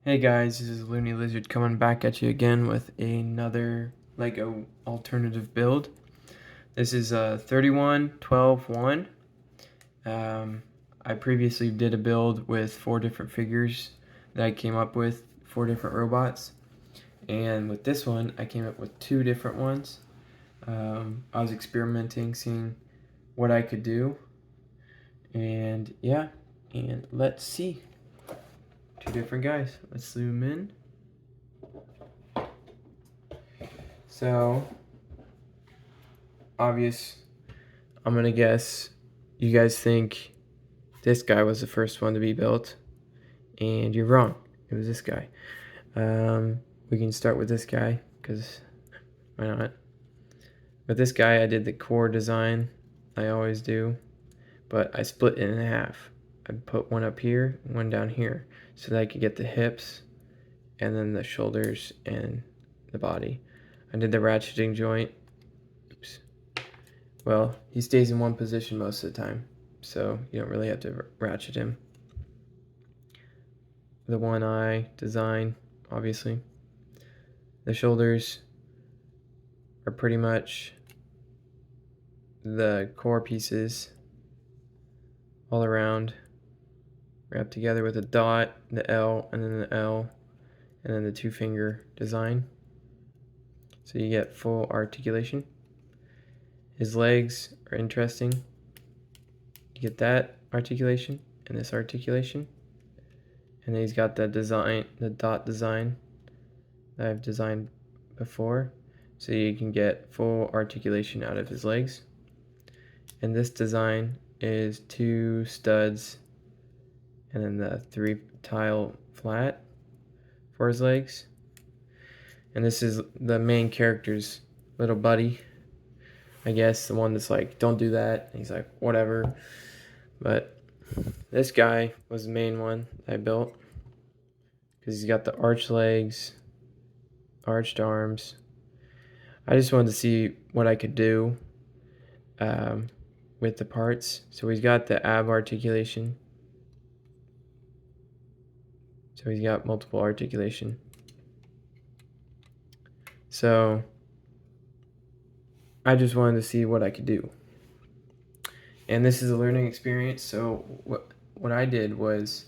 Hey guys, this is Looney Lizard coming back at you again with another LEGO alternative build. This is 31-12-1. I previously did a build with 4 different figures that I came up with, 4 different robots. And with this one, I came up with 2 different ones. I was experimenting, seeing what I could do. And yeah, and let's see. 2 different guys. Let's zoom in. So, obvious, I'm gonna guess you guys think this guy was the first one to be built, and you're wrong. It was this guy. We can start with this guy, because why not? With this guy, I did the core design. I always do, but I split it in half. I put one up here, one down here, so that I could get the hips, and then the shoulders and the body. I did the ratcheting joint. Oops. Well, he stays in one position most of the time, so you don't really have to ratchet him. The one eye design, obviously. The shoulders are pretty much the core pieces all around, wrapped together with a dot, the L, and then the L, and then the 2-finger design. So you get full articulation. His legs are interesting. You get that articulation and this articulation. And then he's got the design, the dot design that I've designed before. So you can get full articulation out of his legs. And this design is 2 studs and then the 3 tile flat for his legs. And this is the main character's little buddy, I guess, the one that's like, don't do that. And he's like, whatever. But this guy was the main one I built, because he's got the arched legs, arched arms. I just wanted to see what I could do with the parts. So he's got the ab articulation. So he's got multiple articulation. So I just wanted to see what I could do. And this is a learning experience. So what I did was,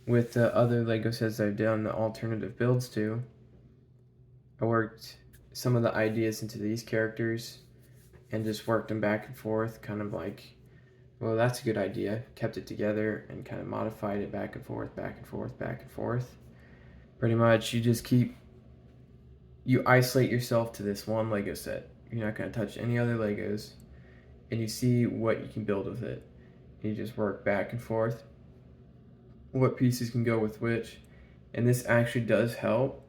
with the other LEGO sets I've done the alternative builds to, I worked some of the ideas into these characters and just worked them back and forth, kind of like, well, that's a good idea. Kept it together and kind of modified it back and forth, back and forth, back and forth. Pretty much, you isolate yourself to this one LEGO set. You're not going to touch any other LEGOs, and you see what you can build with it. You just work back and forth, what pieces can go with which. And this actually does help,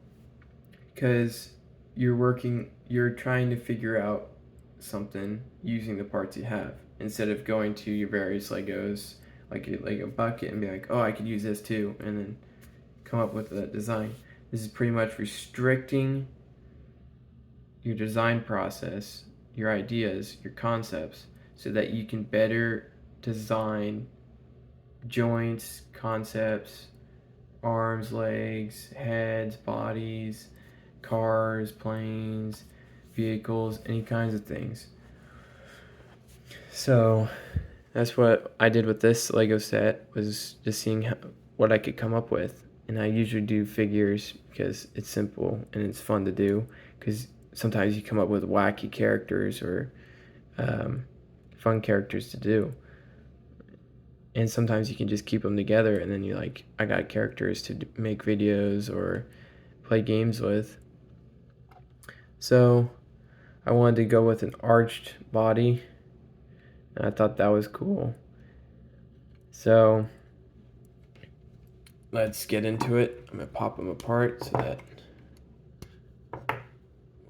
because you're trying to figure out something using the parts you have, instead of going to your various Legos, like a Lego bucket, and be like, oh, I could use this too, and then come up with a design. This is pretty much restricting your design process, your ideas, your concepts, so that you can better design joints, concepts, arms, legs, heads, bodies, cars, planes, vehicles, any kinds of things. So that's what I did with this Lego set, was just seeing what I could come up with. And I usually do figures because it's simple and it's fun to do, because sometimes you come up with wacky characters or fun characters to do. And sometimes you can just keep them together, and then you're like, I got characters to make videos or play games with. So I wanted to go with an arched body, and I thought that was cool. So let's get into it. I'm going to pop them apart so that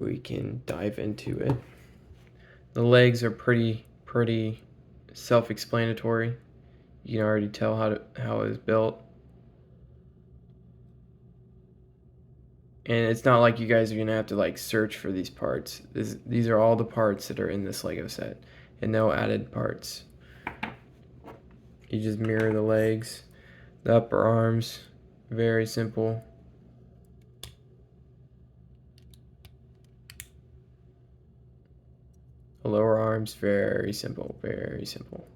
we can dive into it. The legs are pretty self-explanatory. You can already tell how it was built. And it's not like you guys are going to have to like search for these parts. These are all the parts that are in this Lego set, and no added parts. You just mirror the legs, the upper arms, very simple. The lower arms, very simple, very simple.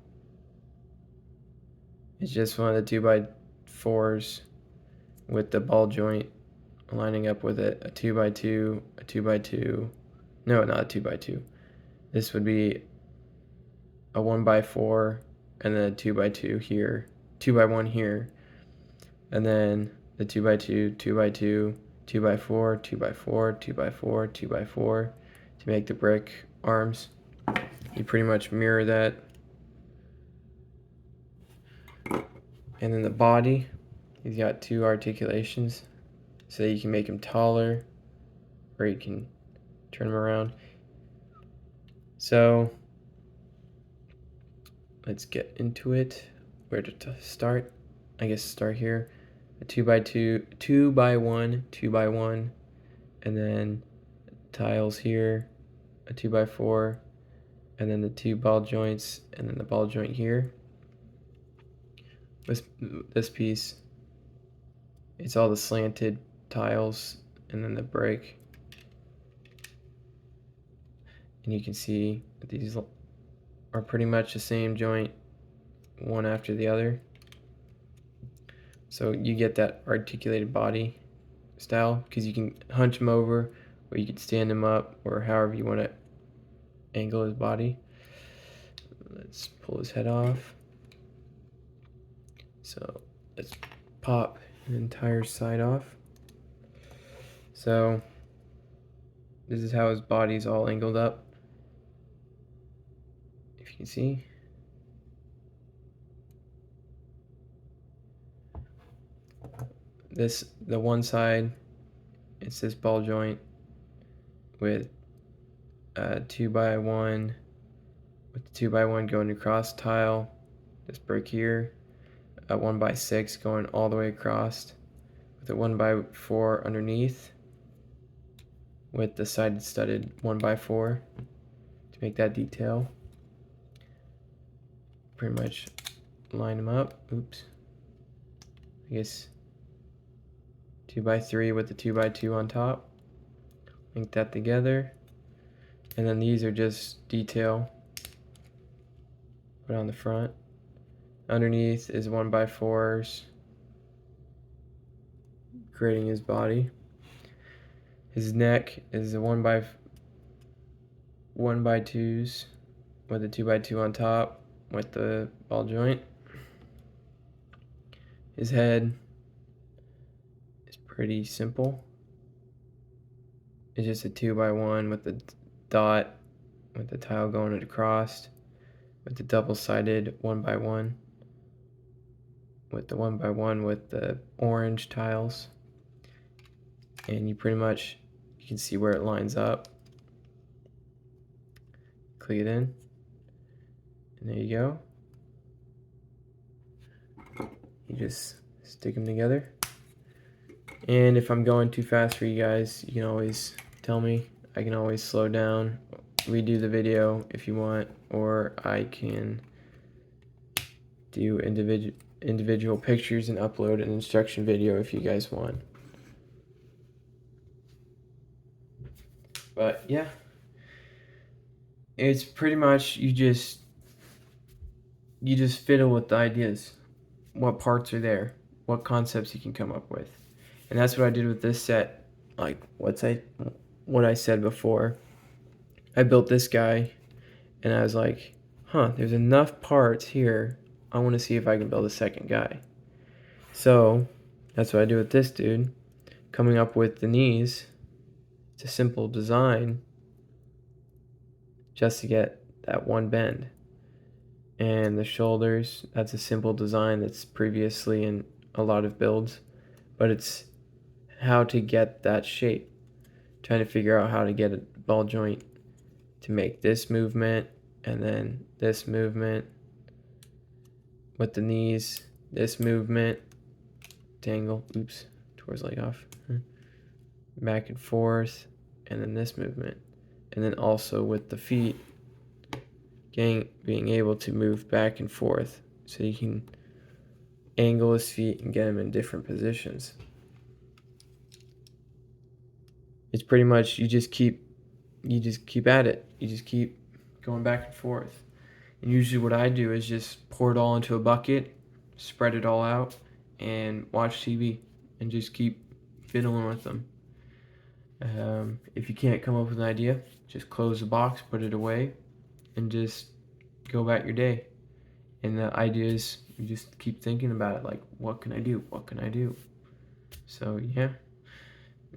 It's just one of the 2x4s with the ball joint lining up with it. A 2x2, a 2x2. No, not a 2x2. This would be a 1x4 and then a 2x2 here, 2x1 here, and then the 2x2, 2x2, 2x4, 2x4, 2x4, 2x4 to make the brick arms. You pretty much mirror that. And then the body, he's got two articulations, so you can make him taller, or you can turn him around. So let's get into it. Where to start? I guess start here. A 2x2, 2x1, 2x1, and then tiles here, a 2x4, and then the two ball joints, and then the ball joint here. This piece, it's all the slanted tiles, and then the break. And you can see that these are pretty much the same joint, one after the other. So you get that articulated body style because you can hunch him over, or you can stand him up, or however you want to angle his body. Let's pull his head off. So let's pop an entire side off. So this is how his body's all angled up. If you can see. The one side, it's this ball joint with a 2x1, with the 2x1 going across tile, this brick here, a 1x6 going all the way across, with a 1x4 underneath, with the sided studded 1x4 to make that detail. Pretty much line them up. Oops. I guess 2x3 with the 2x2 on top. Link that together. And then these are just detail. Put on the front. Underneath is 1x4s, creating his body. His neck is a 1x2s with a 2x2 on top with the ball joint. His head is pretty simple. It's just a 2x1 with the dot with the tile going across, with the double-sided 1x1, with the 1x1 with the orange tiles. And you can see where it lines up. Click it in, and there you go. You just stick them together. And if I'm going too fast for you guys, you can always tell me. I can always slow down, redo the video if you want, or I can do individual pictures and upload an instruction video if you guys want. But yeah, it's pretty much you just fiddle with the ideas, what parts are there, what concepts you can come up with. And that's what I did with this set. Like what I said before. I built this guy and I was like, there's enough parts here. I want to see if I can build a second guy. So that's what I do with this dude. Coming up with the knees. It's a simple design just to get that one bend. And the shoulders, that's a simple design that's previously in a lot of builds, but it's how to get that shape. Trying to figure out how to get a ball joint to make this movement and then this movement with the knees, this movement, dangle, tore his leg off, back and forth, and then this movement. And then also with the feet, being able to move back and forth so you can angle his feet and get him in different positions. It's pretty much you just keep at it. You just keep going back and forth. And usually what I do is just pour it all into a bucket, spread it all out, and watch TV and just keep fiddling with them. If you can't come up with an idea, just close the box, put it away, and just go about your day. And the ideas, you just keep thinking about it, like, what can I do? What can I do? So yeah,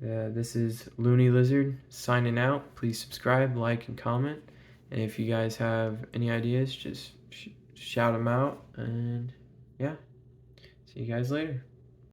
this is Looney Lizard signing out. Please subscribe, like, and comment. And if you guys have any ideas, just shout them out. And yeah, see you guys later.